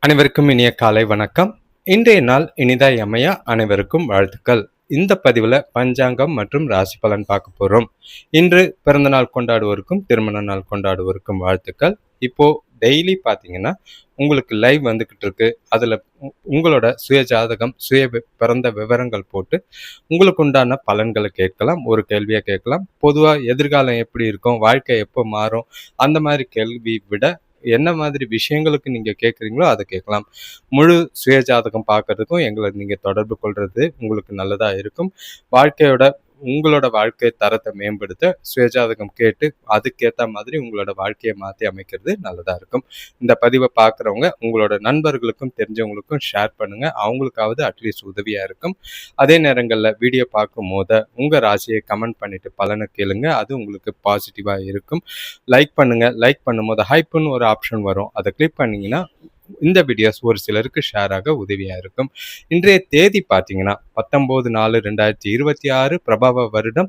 அனைவருக்கும் இனிய காலை வணக்கம். இன்றைய நாள் இனிதாய் அமைய அனைவருக்கும் வாழ்த்துக்கள். இந்த பதிவில் பஞ்சாங்கம் மற்றும் ராசி பலன் பார்க்க போகிறோம். இன்று பிறந்தநாள் கொண்டாடுவோருக்கும் திருமண நாள் கொண்டாடுவோருக்கும் வாழ்த்துக்கள். இப்போ டெய்லி பார்த்தீங்கன்னா உங்களுக்கு லைவ் வந்துக்கிட்டு இருக்கு. அதில் உங்களோட சுய ஜாதகம் பிறந்த விவரங்கள் போட்டு உங்களுக்கு உண்டான பலன்களை கேட்கலாம். ஒரு கேள்வியை கேட்கலாம். பொதுவாக எதிர்காலம் எப்படி இருக்கும், வாழ்க்கை எப்போ மாறும், அந்த மாதிரி கேள்வி விட என்ன மாதிரி விஷயங்களுக்கு நீங்க கேட்குறீங்களோ அதை கேட்கலாம். முழு சுய ஜாதகம் பார்க்கறதுக்கும் எங்களை நீங்க தொடர்பு கொள்றது உங்களுக்கு நல்லதா இருக்கும். உங்களோட வாழ்க்கை தரத்தை மேம்படுத்த சுயஜாதகம் கேட்டு அதுக்கேற்ற மாதிரி உங்களோட வாழ்க்கையை மாற்றி அமைக்கிறது நல்லதா இருக்கும். இந்த பதிவை பார்க்குறவங்க உங்களோட நண்பர்களுக்கும் தெரிஞ்சவங்களுக்கும் ஷேர் பண்ணுங்க. அவங்களுக்காவது அட்லீஸ்ட் உதவியா இருக்கும். அதே நேரங்களில் வீடியோ பார்க்கும் போது உங்க ராசியை கமெண்ட் பண்ணிட்டு பலனை கேளுங்க. அது உங்களுக்கு பாசிட்டிவா இருக்கும். லைக் பண்ணுங்க. லைக் பண்ணும்போது ஹைப்புன்னு ஒரு ஆப்ஷன் வரும். அதை கிளிக் பண்ணீங்கன்னா இந்த வீடியோஸ் ஒரு சிலருக்கு ஷேர் ஆக உதவியா இருக்கும். இன்றைய தேதி பார்த்தீங்கன்னா 19/4/2026 பிரபாவ வருடம்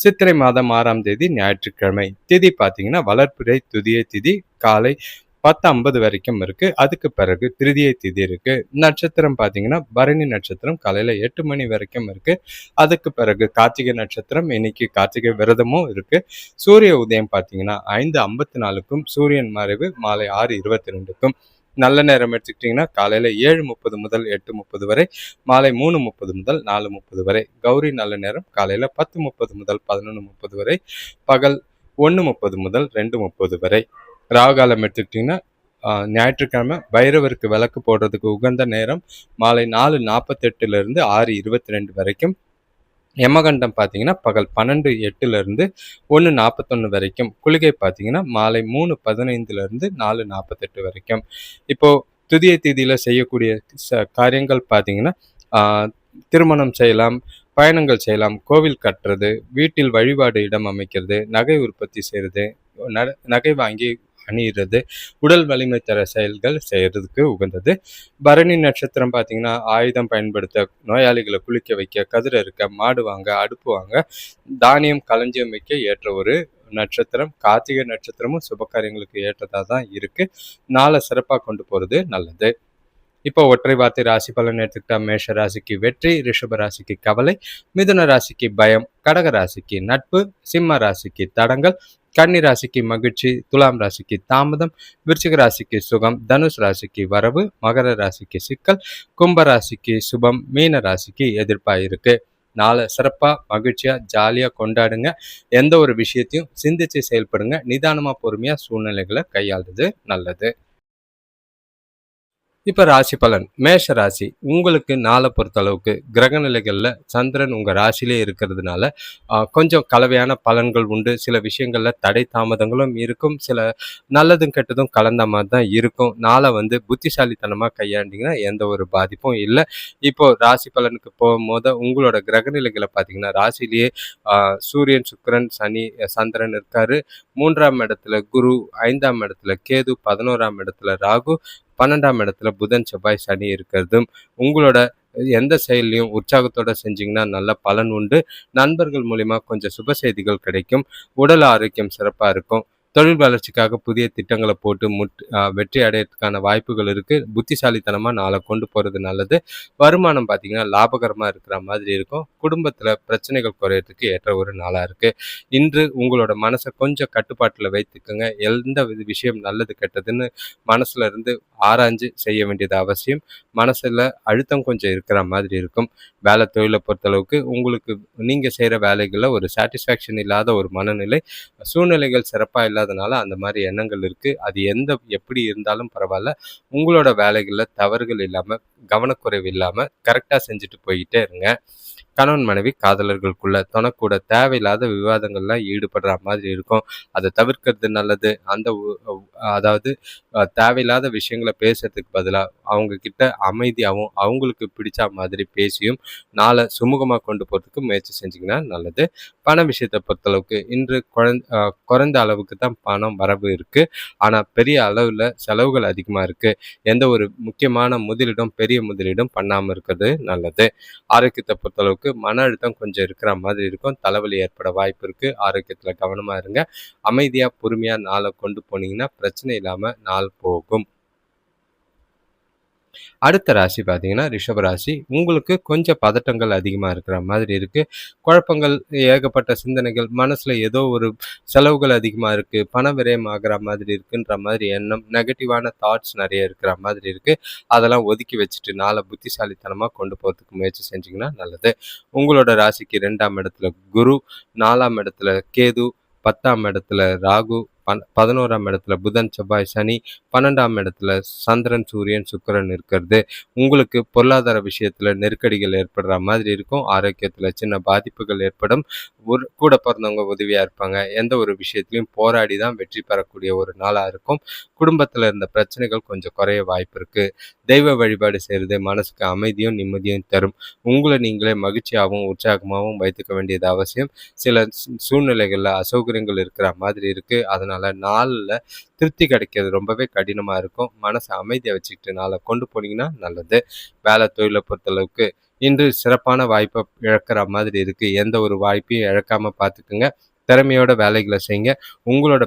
சித்திரை மாதம் 6ஆம் தேதி ஞாயிற்றுக்கிழமை. திதி பார்த்தீங்கன்னா வளர்பிறை துதியை திதி காலை 10:50 வரைக்கும் இருக்கு. அதுக்கு பிறகு திருதியை திதி இருக்கு. நட்சத்திரம் பார்த்தீங்கன்னா பரணி நட்சத்திரம் காலையில 8 மணி வரைக்கும் இருக்கு. அதுக்கு பிறகு கார்த்திகை நட்சத்திரம், இன்னைக்கு கார்த்திகை விரதமும் இருக்கு. சூரிய உதயம் பார்த்தீங்கன்னா 5:54க்கும் சூரியன் மறைவு மாலை 6:22க்கும். நல்ல நேரம் எடுத்துக்கிட்டிங்கன்னா காலையில் 7:30 முதல் 8:30 வரை, மாலை 3:30 முதல் 4:30 வரை. கௌரி நல்ல நேரம் காலையில் 10:30 முதல் 11:30 வரை, பகல் 1:30 முதல் 2:30 வரை. ராகுகாலம் எடுத்துக்கிட்டிங்கன்னா ஞாயிற்றுக்கிழமை பைரவருக்கு விளக்கு போடுறதுக்கு உகந்த நேரம் மாலை 4:48 6:22 வரைக்கும். யமகண்டம் பார்த்தீங்கன்னா பகல் 12:08 1:41 வரைக்கும். குளிகை பார்த்தீங்கன்னா மாலை 3:15 4:48 வரைக்கும். இப்போ துதிய திதியில் செய்யக்கூடிய காரியங்கள் பார்த்தீங்கன்னா திருமணம் செய்யலாம், பயணங்கள் செய்யலாம், கோவில் கட்டுறது, வீட்டில் வழிபாடு இடம் அமைக்கிறது, நகை உற்பத்தி செய்கிறது, நகை வாங்கி அணியிறது, உடல் வலிமை தர செயல்கள் செய்யறதுக்கு உகந்தது. பரணி நட்சத்திரம் பார்த்தீங்கன்னா ஆயுதம் பயன்படுத்த, நோயாளிகளை குளிக்க வைக்க, கதிர் இருக்க, மாடு வாங்க, அடுப்பு வாங்க, தானியம் களஞ்சியம் வைக்க ஏற்ற ஒரு நட்சத்திரம். கார்த்திகை நட்சத்திரமும் சுபகாரியங்களுக்கு ஏற்றதாக தான் இருக்கு. நாளை சிறப்பாக கொண்டு போறது நல்லது. இப்போ ஒற்றை வார்த்தை ராசி பலன் எடுத்துக்கிட்டா மேஷ ராசிக்கு வெற்றி, ரிஷப ராசிக்கு கவலை, மிதுன ராசிக்கு பயம், கடக ராசிக்கு நட்பு, சிம்ம ராசிக்கு தடங்கள், கன்னி ராசிக்கு மகிழ்ச்சி, துலாம் ராசிக்கு தாமதம், விருச்சிக ராசிக்கு சுகம், தனுஷ் ராசிக்கு வரவு, மகர ராசிக்கு சிக்கல், கும்ப ராசிக்கு சுபம், மீன ராசிக்கு எதிர்ப்பாயிருக்கு. நாளை சிறப்பா மகிழ்ச்சியா ஜாலியா கொண்டாடுங்க. எந்த ஒரு விஷயத்தையும் சிந்திச்சு செயல்படுங்க. நிதானமா பொறுமையா சூழ்நிலைகளை கையாளுறது நல்லது. இப்போ ராசி பலன். மேஷ ராசி உங்களுக்கு நாளை பொறுத்தளவுக்கு கிரக நிலைகளில் சந்திரன் உங்கள் ராசியிலே இருக்கிறதுனால கொஞ்சம் கலவையான பலன்கள் உண்டு. சில விஷயங்களில் தடை தாமதங்களும் இருக்கும். சில நல்லதும் கெட்டதும் கலந்த மாதிரி தான் இருக்கும். நாளை புத்திசாலித்தனமாக கையாண்டிங்கன்னா எந்த ஒரு பாதிப்பும் இல்லை. இப்போ ராசி பலனுக்கு போகும்போது உங்களோட கிரக நிலைகளை பார்த்தீங்கன்னா ராசிலேயே சூரியன், சுக்கிரன், சனி, சந்திரன் இருக்காரு. 3ஆம் இடத்துல குரு, 5ஆம் இடத்துல கேது, 11ஆம் இடத்துல ராகு, 12ஆம் இடத்துல புதன், செவ்வாய், சனி இருக்கிறதும் உங்களோட எந்த செயலையும் உற்சாகத்தோட செஞ்சீங்கன்னா நல்ல பலன் உண்டு. நண்பர்கள் மூலிமா கொஞ்சம் சுப செய்திகள் கிடைக்கும். உடல் ஆரோக்கியம் சிறப்பாக இருக்கும். தொழில் வளர்ச்சிக்காக புதிய திட்டங்களை போட்டு வெற்றி அடையிறதுக்கான வாய்ப்புகள் இருக்குது. புத்திசாலித்தனமாக நாளை கொண்டு போகிறது நல்லது. வருமானம் பார்த்தீங்கன்னா லாபகரமாக இருக்கிற மாதிரி இருக்கும். குடும்பத்தில் பிரச்சனைகள் குறையிறதுக்கு ஏற்ற ஒரு நாளாக இருக்குது. இன்று உங்களோட மனசை கொஞ்சம் கட்டுப்பாட்டில் வைத்துக்கோங்க. எந்த விஷயம் நல்லது கெட்டதுன்னு மனசுல இருந்து ஆராய்ஞ்சு செய்ய வேண்டியது அவசியம். மனசில் அழுத்தம் கொஞ்சம் இருக்கிற மாதிரி இருக்கும். வேலை தொழிலை பொறுத்தளவுக்கு உங்களுக்கு நீங்கள் செய்கிற வேலைகளில் ஒரு சாட்டிஸ்ஃபேக்ஷன் இல்லாத ஒரு மனநிலை, சூழ்நிலைகள் சிறப்பாக இல்லாதனால அந்த மாதிரி எண்ணங்கள் இருக்குது. அது எப்படி இருந்தாலும் பரவாயில்ல. உங்களோட வேலைகளில் தவறுகள் இல்லாமல், கவனக்குறைவு இல்லாமல் கரெக்டாக செஞ்சுட்டு போய்கிட்டே இருங்க. கணவன் மனைவி காதலர்களுக்குள்ள தொணக்கூட தேவையில்லாத விவாதங்கள்லாம் ஈடுபடுற மாதிரி இருக்கும். அதை தவிர்க்கிறது நல்லது. அதாவது தேவையில்லாத விஷயங்களை பேசுறதுக்கு பதிலாக அவங்க கிட்ட அமைதியாகவும் அவங்களுக்கு பிடிச்ச மாதிரி பேசியும் நாளை சுமூகமாக கொண்டு போகிறதுக்கு முயற்சி செஞ்சிங்கன்னா நல்லது. பண விஷயத்தை பொறுத்தளவுக்கு இன்று குறைந்த அளவுக்கு தான் பணம் வரவு இருக்குது. ஆனால் பெரிய அளவில் செலவுகள் அதிகமாக இருக்குது. எந்த ஒரு முக்கியமான பெரிய முதலீடும் பண்ணாமல் இருக்கிறது நல்லது. ஆரோக்கியத்தை பொறுத்தளவுக்கு மன அழுத்தம் கொஞ்சம் இருக்கிற மாதிரி இருக்கும். தலைவலி ஏற்பட வாய்ப்பு இருக்குது. ஆரோக்கியத்தில் கவனமாக இருங்க. அமைதியாக பொறுமையாக நாளை கொண்டு போனீங்கன்னா பிரச்சனை இல்லாமல் நாள் போகும். அடுத்த ராசி பார்த்தீங்கன்னா ரிஷப ராசி. உங்களுக்கு கொஞ்சம் பதட்டங்கள் அதிகமா இருக்கிற மாதிரி இருக்கு. குழப்பங்கள், ஏகப்பட்ட சிந்தனைகள், மனசுல ஏதோ ஒரு செலவுகள் அதிகமா இருக்கு, பண விரயம் ஆகுற மாதிரி இருக்குன்ற மாதிரி எண்ணம், நெகட்டிவான தாட்ஸ் நெறைய இருக்கிற மாதிரி இருக்கு. அதெல்லாம் ஒதுக்கி வச்சுட்டு நாள புத்திசாலித்தனமா கொண்டு போறதுக்கு முயற்சி செஞ்சீங்கன்னா நல்லது. உங்களோட ராசிக்கு 2ஆம் இடத்துல குரு, 4ஆம் இடத்துல கேது, 10ஆம் இடத்துல ராகு, 11ஆம் இடத்துல புதன், செவ்வாய், சனி, 12ஆம் இடத்துல சந்திரன், சூரியன், சுக்கிரன் இருக்கிறது உங்களுக்கு பொருளாதார விஷயத்துல நெருக்கடிகள் ஏற்படுற மாதிரி இருக்கும். ஆரோக்கியத்துல சின்ன பாதிப்புகள் ஏற்படும். ஒரு கூட பிறந்தவங்க உதவியா இருப்பாங்க. எந்த ஒரு விஷயத்திலையும் போராடி தான் வெற்றி பெறக்கூடிய ஒரு நாளா இருக்கும். குடும்பத்துல இருந்த பிரச்சனைகள் கொஞ்சம் குறைய வாய்ப்பு இருக்கு. தெய்வ வழிபாடு செய்யறது மனசுக்கு அமைதியும் நிம்மதியும் தரும். உங்களை நீங்களே மகிழ்ச்சியாகவும் உற்சாகமாகவும் வைத்துக்க வேண்டியது அவசியம். சில சூழ்நிலைகள்ல அசௌகரியங்கள் இருக்கிற மாதிரி இருக்கு. அதனால நாள்ல திருப்தி கிடைக்கிறது ரொம்பவே கடினமா இருக்கும். மனசை அமைதியா வச்சுக்கிட்டு நாளை கொண்டு போனீங்கன்னா நல்லது. வேலை தொழிலை பொறுத்தளவுக்கு இன்று சிறப்பான வாய்ப்பை இழக்கிற மாதிரி இருக்கு. எந்த ஒரு வாய்ப்பையும் இழக்காம பார்த்துக்குங்க. திறமையோட வேலைகளை செய்யுங்க. உங்களோட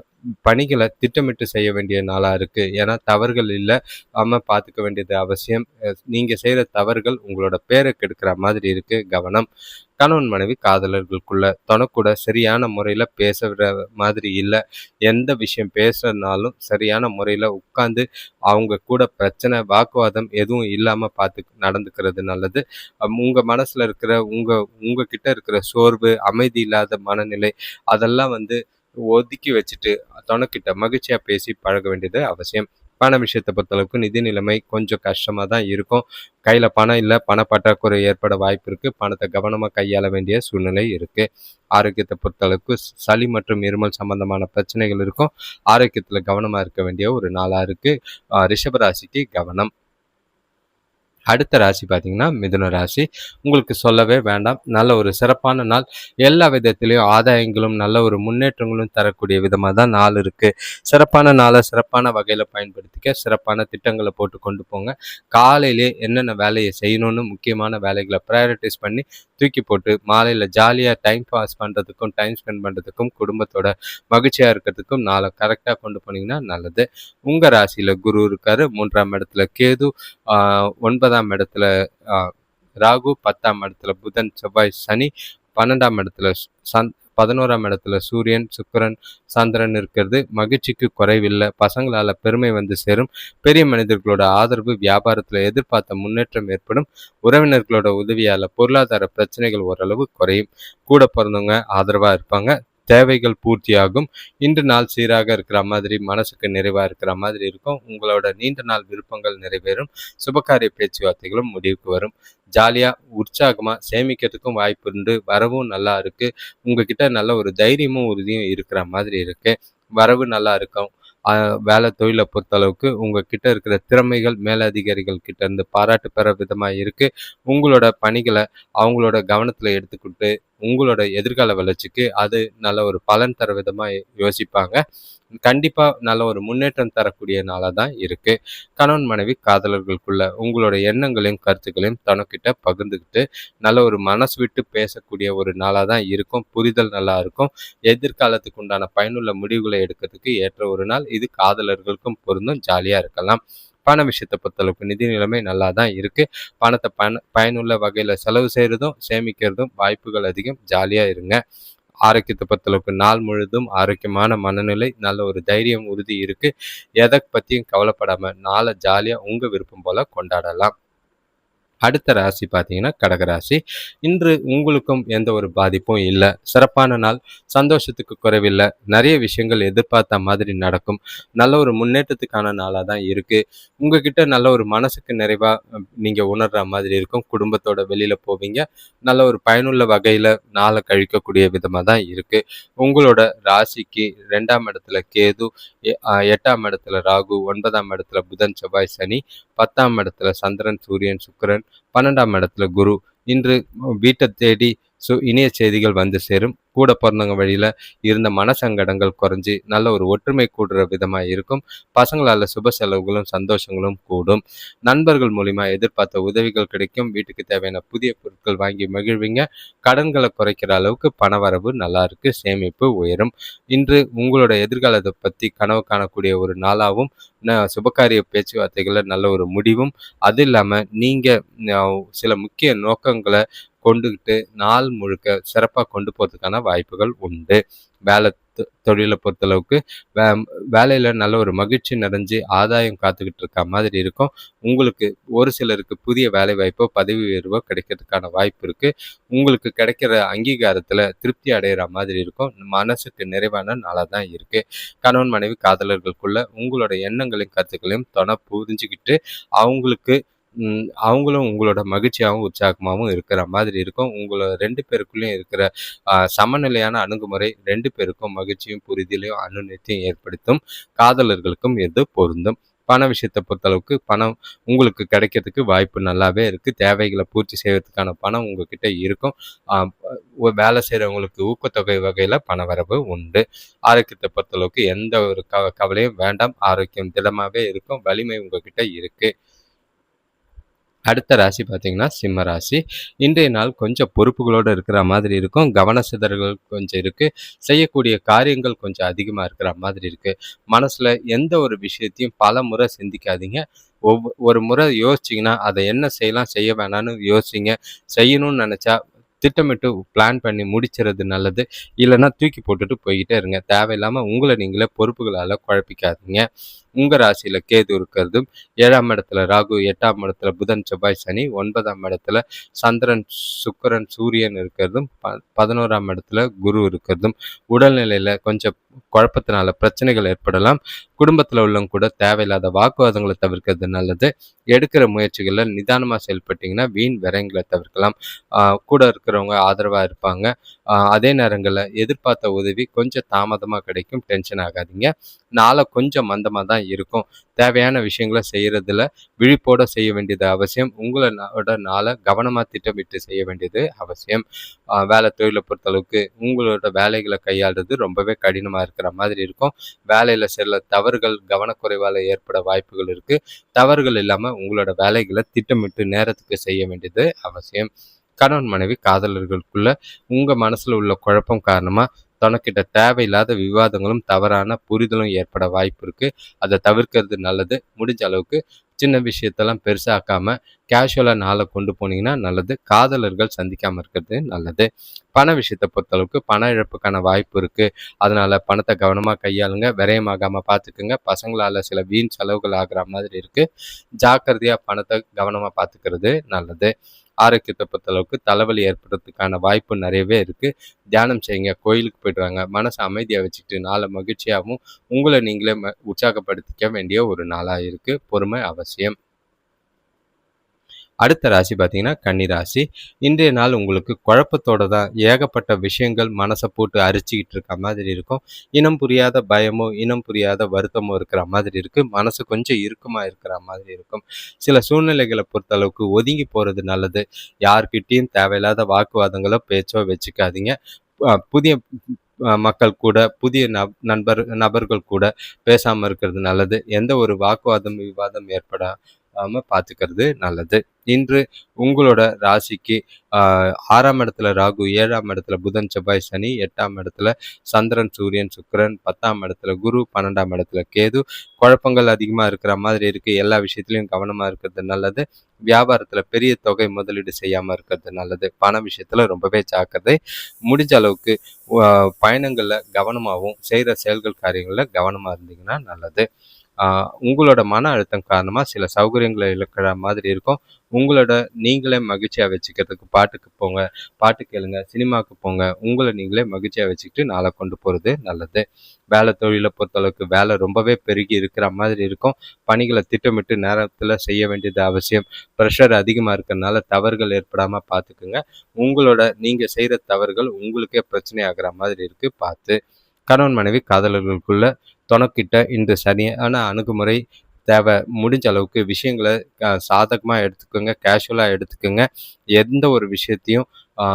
பணிகளை திட்டமிட்டு செய்ய வேண்டிய நாளா இருக்கு. ஏன்னா தவறுகள் இல்லாம பார்த்துக்க வேண்டியது அவசியம். நீங்க செய்யற தவறுகள் உங்களோட பேரை கெடுக்கிற மாதிரி இருக்கு. கவனம். கணவன் மனைவி காதலர்களுக்குள்ள தொணக்கூட சரியான முறையில பேசுற மாதிரி இல்லை. எந்த விஷயம் பேசுறதுனாலும் சரியான முறையில உட்கார்ந்து அவங்க கூட பிரச்சனை, வாக்குவாதம் எதுவும் இல்லாம பார்த்து நடந்துக்கிறது நல்லது. உங்க மனசுல இருக்கிற உங்ககிட்ட இருக்கிற சோர்வு, அமைதி இல்லாத மனநிலை அதெல்லாம் ஒதுக்கி வச்சுட்டு தொணக்கிட்ட மகிழ்ச்சியா பேசி பழக வேண்டியது அவசியம். பண விஷயத்தை பொறுத்தளவுக்கு நிதி நிலைமை கொஞ்சம் கஷ்டமா தான் இருக்கும். கையில பணம் இல்ல, பண பற்றாக்குறை ஏற்பட வாய்ப்பு இருக்கு. பணத்தை கவனமா கையாள வேண்டிய சூழ்நிலை இருக்கு. ஆரோக்கியத்தை பொறுத்தளவுக்கு சளி மற்றும் இருமல் சம்பந்தமான பிரச்சனைகள் இருக்கும். ஆரோக்கியத்துல கவனமா இருக்க வேண்டிய ஒரு நாளா இருக்கு. ரிஷப ராசிக்கு கவனம். அடுத்த ராசி பார்த்தீங்கன்னா மிதுன ராசி. உங்களுக்கு சொல்லவே வேண்டாம். நல்ல ஒரு சிறப்பான நாள். எல்லா விதத்திலையும் ஆதாயங்களும் நல்ல ஒரு முன்னேற்றங்களும் தரக்கூடிய விதமாக தான் நாள் இருக்கு. சிறப்பான நாளை சிறப்பான வகையில் பயன்படுத்திக்க சிறப்பான திட்டங்களை போட்டு கொண்டு போங்க. காலையிலே என்னென்ன வேலையை செய்யணும்னு முக்கியமான வேலைகளை ப்ரையாரிட்டைஸ் பண்ணி தூக்கி போட்டு மாலையில் ஜாலியாக டைம் பாஸ் பண்ணுறதுக்கும் டைம் ஸ்பெண்ட் பண்ணுறதுக்கும் குடும்பத்தோட மகிழ்ச்சியாக இருக்கிறதுக்கும் நாளை கரெக்டாக கொண்டு போனீங்கன்னா நல்லது. உங்கள் ராசியில் குரு இருக்காரு. 3ஆம் இடத்துல கேது, 9ஆம் இடத்துல ராகு, 10ஆம் இடத்துல புதன், செவ்வாய், சனி, 12ஆம் இடத்துல 11ஆம் இடத்துல சூரியன், சுக்கிரன், சந்திரன் இருக்கிறது மகிழ்ச்சிக்கு குறைவில்லை. பசங்களால பெருமை சேரும். பெரிய மனிதர்களோட ஆதரவு, வியாபாரத்துல எதிர்பார்த்த முன்னேற்றம் ஏற்படும். உறவினர்களோட உதவியால பொருளாதார பிரச்சனைகள் ஓரளவு குறையும். கூட பிறந்தவங்க ஆதரவா இருப்பாங்க. தேவைகள் பூர்த்தியாகும். இன்று நாள் சீராக இருக்கிற மாதிரி, மனசுக்கு நிறைவா இருக்கிற மாதிரி இருக்கும். உங்களோட நீண்ட நாள் விருப்பங்கள் நிறைவேறும். சுபகாரிய பேச்சுவார்த்தைகளும் முடிவுக்கு வரும். ஜாலியா உற்சாகமா சேமிக்கிறதுக்கும் வாய்ப்பு உண்டு. வரவும் நல்லா இருக்கு. உங்ககிட்ட நல்ல ஒரு தைரியமும் உறுதியும் இருக்கிற மாதிரி இருக்கு. வரவு நல்லா இருக்கும். வேலை தொழிலை பொறுத்தளவுக்கு உங்ககிட்ட இருக்கிற திறமைகள் மேலதிகாரிகள் கிட்ட இருந்து பாராட்டு பெற விதமாக இருக்கு. உங்களோட பணிகளை அவங்களோட கவனத்தில் எடுத்துக்கிட்டு உங்களோட எதிர்கால வளர்ச்சிக்கு அது நல்ல ஒரு பலன் தர விதமாக யோசிப்பாங்க. கண்டிப்பா நல்ல ஒரு முன்னேற்றம் தரக்கூடிய நாளாக தான் இருக்கு. கணவன் மனைவி காதலர்களுக்குள்ள உங்களோட எண்ணங்களையும் கருத்துக்களையும் தனக்கிட்ட பகிர்ந்துக்கிட்டு நல்ல ஒரு மனசு விட்டு பேசக்கூடிய ஒரு நாளாக தான் இருக்கும். புரிதல் நல்லா இருக்கும். எதிர்காலத்துக்கு உண்டான பயனுள்ள முடிவுகளை எடுக்கிறதுக்கு ஏற்ற ஒரு நாள். இது காதலர்களுக்கும் பொருந்தும். ஜாலியா இருக்கலாம். பண விஷயத்தை பொறுத்தளவுக்கு நிதி நிலைமை நல்லா தான் இருக்கு. பணத்தை பயனுள்ள வகையில செலவு செய்யறதும் சேமிக்கிறதும் வாய்ப்புகள் அதிகம். ஜாலியா இருங்க. ஆரோக்கியத்தை பொறுத்தளவுக்கு நாள் முழுதும் ஆரோக்கியமான மனநிலை, நல்ல ஒரு தைரியம், உறுதி இருக்கு. எதை பத்தியும் கவலைப்படாம நாளை ஜாலியா உங்க விருப்பம் போல கொண்டாடலாம். அடுத்த ராசி பார்த்தீங்கன்னா கடகராசி. இன்று உங்களுக்கும் எந்த ஒரு பாதிப்பும் இல்லை. சிறப்பான நாள். சந்தோஷத்துக்கு குறைவில்லை. நிறைய விஷயங்கள் எதிர்பார்த்த மாதிரி நடக்கும். நல்ல ஒரு முன்னேற்றத்துக்கான நாளாக தான் இருக்கு. உங்ககிட்ட நல்ல ஒரு மனசுக்கு நிறைவா நீங்க உணர்ற மாதிரி இருக்கும். குடும்பத்தோட வெளியில போவீங்க. நல்ல ஒரு பயனுள்ள வகையில நாளை கழிக்கக்கூடிய விதமாக தான் இருக்கு. உங்களோட ராசிக்கு 2ஆம் இடத்துல கேது, 8ஆம் இடத்துல ராகு, 9ஆம் இடத்துல புதன், செவ்வாய், சனி, 10ஆம் இடத்துல சந்திரன், சூரியன், சுக்கிரன், 12ஆம் இடத்துல குரு. இன்று வீட்டை தேடி இனிய செய்திகள் வந்து சேரும். கூட பிறந்தவங்க வழியில இருந்த மனசங்கடங்கள் குறைஞ்சு நல்ல ஒரு ஒற்றுமை கூடுற விதமா இருக்கும். பசங்களால சுப செலவுகளும் சந்தோஷங்களும் கூடும். நண்பர்கள் மூலியமா எதிர்பார்த்த உதவிகள் கிடைக்கும். வீட்டுக்கு தேவையான புதிய பொருட்கள் வாங்கி மகிழ்வீங்க. கடன்களை குறைக்கிற அளவுக்கு பணவரவு நல்லா இருக்கு. சேமிப்பு உயரும். இன்று உங்களோட எதிர்காலத்தை பத்தி கனவு காணக்கூடிய ஒரு நாளாகவும் சுபகாரிய பேச்சுவார்த்தைகள்ல நல்ல ஒரு முடிவும், அது இல்லாம நீங்க சில முக்கிய நோக்கங்களை கொண்டுகிட்டு நாள் முழுக்க சிறப்பா கொண்டு போறதுக்கான வாய்ப்புகள் உண்டு. வேலை தொழிலை பொறுத்தளவுக்கு வே வேலையில நல்ல ஒரு மகிழ்ச்சி நிறைஞ்சு ஆதாயம் காத்துக்கிட்டு இருக்க மாதிரி இருக்கும். உங்களுக்கு ஒரு சிலருக்கு புதிய வேலை வாய்ப்போ பதவி உயர்வோ கிடைக்கிறதுக்கான வாய்ப்பு இருக்கு. உங்களுக்கு கிடைக்கிற அங்கீகாரத்துல திருப்தி அடைகிற மாதிரி இருக்கும். மனசுக்கு நிறைவான நாளாக தான் இருக்கு. கணவன் மனைவி காதலர்களுக்குள்ள உங்களோட எண்ணங்களையும் கருத்துக்களையும் புரிஞ்சுக்கிட்டு அவங்களுக்கு அவங்களும் உங்களோட மகிழ்ச்சியாகவும் உற்சாகமாகவும் இருக்கிற மாதிரி இருக்கும். உங்களோட 2 பேருக்குள்ளேயும் இருக்கிற சமநிலையான அணுகுமுறை 2 பேருக்கும் மகிழ்ச்சியும் புரிதலையும் அனுநித்தியம் ஏற்படுத்தும். காதலர்களுக்கும் இது பொருந்தும். பண விஷயத்தை பொறுத்தளவுக்கு பணம் உங்களுக்கு கிடைக்கிறதுக்கு வாய்ப்பு நல்லாவே இருக்கு. தேவைகளை பூர்த்தி செய்வதற்கான பணம் உங்ககிட்ட இருக்கும். வேலை செய்கிறவங்களுக்கு ஊக்கத்தொகை வகையில் பணவரவு உண்டு. ஆரோக்கியத்தை பொறுத்தளவுக்கு எந்த ஒரு கவலையும் வேண்டாம். ஆரோக்கியம் திடமாகவே இருக்கும். வலிமை உங்ககிட்ட இருக்கு. அடுத்த ராசி பார்த்தீங்கன்னா சிம்ம ராசி. இன்றைய நாள் கொஞ்சம் பொறுப்புகளோடு இருக்கிற மாதிரி இருக்கும். கவன சிதறல்கள் கொஞ்சம் இருக்கு. செய்யக்கூடிய காரியங்கள் கொஞ்சம் அதிகமாக இருக்கிற மாதிரி இருக்கு. மனசுல எந்த ஒரு விஷயத்தையும் பல முறை சிந்திக்காதீங்க. ஒரு முறை யோசிச்சிங்கன்னா அதை என்ன செய்யலாம் செய்ய வேணான்னு யோசிங்க. செய்யணும்னு நினச்சா திட்டமிட்டு பிளான் பண்ணி முடிச்சுறது நல்லது. இல்லைன்னா தூக்கி போட்டுட்டு போய்கிட்டே இருங்க. தேவையில்லாமல் உங்களை நீங்களே பொறுப்புகளால் குழப்பிக்காதீங்க. உங்கள் ராசியில் கேது இருக்கிறதும், 7ஆம் இடத்துல ராகு, 8ஆம் இடத்துல புதன் செவ்வாய் சனி, 9ஆம் இடத்துல சந்திரன் சுக்கிரன் சூரியன் இருக்கிறதும், 11ஆம் இடத்துல குரு இருக்கிறதும் உடல்நிலையில் கொஞ்சம் குழப்பத்தினால பிரச்சனைகள் ஏற்படலாம். குடும்பத்தில் உள்ளவங்க கூட தேவையில்லாத வாக்குவாதங்களை தவிர்க்கிறது நல்லது. எடுக்கிற முயற்சிகளில் நிதானமாக செயல்பட்டீங்கன்னா வீண் விரயங்களை தவிர்க்கலாம். கூட இருக்கிறவங்க ஆதரவாக இருப்பாங்க. அதே நேரங்களில் எதிர்பார்த்த உதவி கொஞ்சம் தாமதமாக கிடைக்கும். டென்ஷன் ஆகாதீங்க. நாளை கொஞ்சம் மந்தமாக தான் இருக்கும். தேவையான விஷயங்களை செய்கிறதுல விழிப்போட செய்ய வேண்டியது அவசியம். உங்களோட நாளை கவனமாக திட்டமிட்டு செய்ய வேண்டியது அவசியம். வேலை தொழிலை பொறுத்தளவுக்கு உங்களோட வேலைகளை கையாளுறது ரொம்பவே கடினமாக இருக்கிற மாதிரி இருக்கும். வேலையில் சில தவறுகள் கவனக்குறைவால் ஏற்பட வாய்ப்புகள் இருக்குது. தவறுகள் இல்லாமல் உங்களோட வேலைகளை திட்டமிட்டு நேரத்துக்கு செய்ய வேண்டியது அவசியம். கணவன் மனைவி காதலர்களுக்குள்ள உங்கள் மனசில் உள்ள குழப்பம் காரணமாக தனக்கிட்ட தேவையில்லாத விவாதங்களும் தவறான புரிதலும் ஏற்பட வாய்ப்பு இருக்குது. அதை தவிர்க்கிறது நல்லது. முடிஞ்ச அளவுக்கு சின்ன விஷயத்தெல்லாம் பெருசாக்காம கேஷுவலாக நாளை கொண்டு போனீங்கன்னா நல்லது. காதலர்கள் சந்திக்காமல் இருக்கிறது நல்லது. பண விஷயத்தை பொறுத்தளவுக்கு பண இழப்புக்கான வாய்ப்பு இருக்குது. அதனால் பணத்தை கவனமாக கையாளுங்க. விரயமாகாமல் பார்த்துக்குங்க. பசங்களால் சில வீண் செலவுகள் ஆகிற மாதிரி இருக்குது. ஜாக்கிரதையாக பணத்தை கவனமாக பார்த்துக்கிறது நல்லது. ஆரோக்கியத்தை பொறுத்தளவுக்கு தலைவலி ஏற்படுறதுக்கான வாய்ப்பு நிறையவே இருக்குது. தியானம் செய்யுங்க. கோயிலுக்கு போய்ட்டு வாங்க. மனசை அமைதியாக வச்சுக்கிட்டு நாளை மகிழ்ச்சியாகவும் உங்களை நீங்களே உற்சாகப்படுத்திக்க வேண்டிய ஒரு நாளாக இருக்குது. பொறுமை அவசியம். அடுத்த ராசி பார்த்தீங்கன்னா கன்னி ராசி. இன்றைய நாள் உங்களுக்கு குழப்பத்தோட தான் ஏகப்பட்ட விஷயங்கள் மனசை போட்டு அரிச்சிக்கிட்டு இருக்க மாதிரி இருக்கும். இனம் புரியாத பயமோ இனம் புரியாத வருத்தமோ இருக்கிற மாதிரி இருக்குது. மனசு கொஞ்சம் இறுக்கமாக இருக்கிற மாதிரி இருக்கும். சில சூழ்நிலைகளை பொறுத்தளவுக்கு ஒதுங்கி போகிறது நல்லது. யார்கிட்டையும் தேவையில்லாத வாக்குவாதங்களோ பேச்சோ வச்சுக்காதீங்க. புதிய மக்கள் கூட புதிய நபர்கள் கூட பேசாமல் இருக்கிறது நல்லது. எந்த ஒரு விவாதம் ஏற்படாமல் பார்த்துக்கிறது நல்லது. இன்று உங்களோட ராசிக்கு 6ஆம் இடத்துல ராகு, 7ஆம் இடத்துல புதன் செவ்வாய் சனி, 8ஆம் இடத்துல சந்திரன் சூரியன் சுக்கிரன், 10ஆம் இடத்துல குரு, 12ஆம் இடத்துல கேது. குழப்பங்கள் அதிகமாக இருக்கிற மாதிரி இருக்குது. எல்லா விஷயத்துலையும் கவனமாக இருக்கிறது நல்லது. வியாபாரத்தில் பெரிய தொகை முதலீடு செய்யாமல் இருக்கிறது நல்லது. பண விஷயத்தில் ரொம்பவே ஜாக்கிரதை. முடிஞ்ச அளவுக்கு பயணங்களில் கவனமாகவும் செய்கிற செயல்கள் காரியங்களில் கவனமாக இருந்தீங்கன்னா நல்லது. உங்களோட மன அழுத்தம் காரணமாக சில சௌகரியங்களை இழக்கிற மாதிரி இருக்கும். உங்களோட நீங்களே மகிழ்ச்சியாக வச்சுக்கிறதுக்கு பாட்டுக்கு போங்க, பாட்டு கேளுங்க, சினிமாவுக்கு போங்க. உங்களை நீங்களே மகிழ்ச்சியாக வச்சுக்கிட்டு நாளை கொண்டு போகிறது நல்லது. வேலை தொழிலை பொறுத்தளவுக்கு வேலை ரொம்பவே பெருகி இருக்கிற மாதிரி இருக்கும். பணிகளை திட்டமிட்டு நேரத்தில் செய்ய வேண்டியது அவசியம். ப்ரெஷர் அதிகமாக இருக்கிறதுனால தவறுகள் ஏற்படாமல் பார்த்துக்குங்க. உங்களோட நீங்கள் செய்கிற தவறுகள் உங்களுக்கே பிரச்சனை ஆகிற மாதிரி இருக்குது. பார்த்து. கணவன் மனைவி காதலர்களுக்குள்ள தொணக்கிட்ட இந்த சரியான அணுகுமுறை தேவை. முடிஞ்ச அளவுக்கு விஷயங்கள சாதகமா எடுத்துக்கோங்க, கேஷுவலா எடுத்துக்கங்க. எந்த ஒரு விஷயத்தையும் ஆ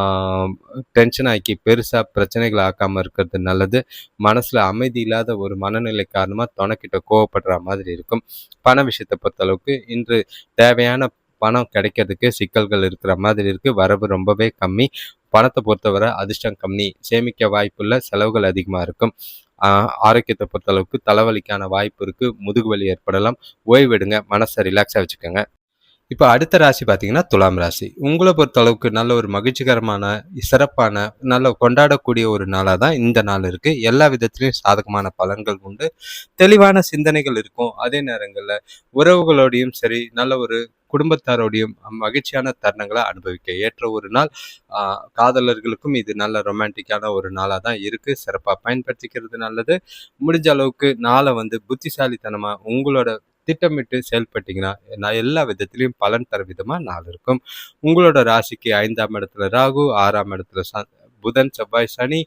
டென்ஷன் ஆக்கி பெருசா பிரச்சனைகள ஆக்காம இருக்கிறது நல்லது. மனசுல அமைதி இல்லாத ஒரு மனநிலை காரணமா தொணைக்கிட்ட கோவப்படுற மாதிரி இருக்கும். பண விஷயத்த பொறுத்தளவுக்கு இன்று தேவையான பணம் கிடைக்கிறதுக்கு சிக்கல்கள் இருக்கிற மாதிரி இருக்கு. வரவு ரொம்பவே கம்மி. பணத்த பொறுத்தவரை அதிர்ஷ்டம் கம்மி. சேமிக்க வாய்ப்புள்ள, செலவுகள் அதிகமா இருக்கும். ஆ ஆரோக்கியத்த பொறுத்தளவுக்கு தலைவலிக்கான வாய்ப்பு இருக்கு. முதுகு வலி ஏற்படலாம். ஓய்வெடுங்க. மனச ரிலாக்ஸா வச்சுக்கங்க. இப்ப அடுத்த ராசி பார்த்தீங்கன்னா, துலாம் ராசி. உங்கள பொறுத்தளவுக்கு நல்ல ஒரு மகிழ்ச்சிகரமான, சிறப்பான, நல்ல கொண்டாடக்கூடிய ஒரு நாளா தான் இந்த நாள் இருக்கு. எல்லா விதத்திலயும் சாதகமான பலன்கள் உண்டு. தெளிவான சிந்தனைகள் இருக்கும். அதே நேரங்கள்ல உறவுகளோடையும் சரி, நல்ல ஒரு குடும்பத்தாரோடையும் மகிழ்ச்சியான தருணங்கள அனுபவிக்க ஏற்ற ஒரு நாள். ஆ காதலர்களுக்கும் இது நல்ல ரொமான்டிக்கான ஒரு நாளா தான் இருக்கு. சிறப்பா பயன்படுத்திக்கிறது நல்லது. முடிஞ்ச அளவுக்கு நாள புத்திசாலித்தனமா உங்களோட திட்டமிட்டு செயல்பட்டீங்கன்னா, எல்லா விதத்திலயும் பலன் தர விதமா நாள் இருக்கும். உங்களோட ராசிக்கு 5ஆம் இடத்துல ராகு, 6ஆம் இடத்துல புதன், செவ்வாய், சனி,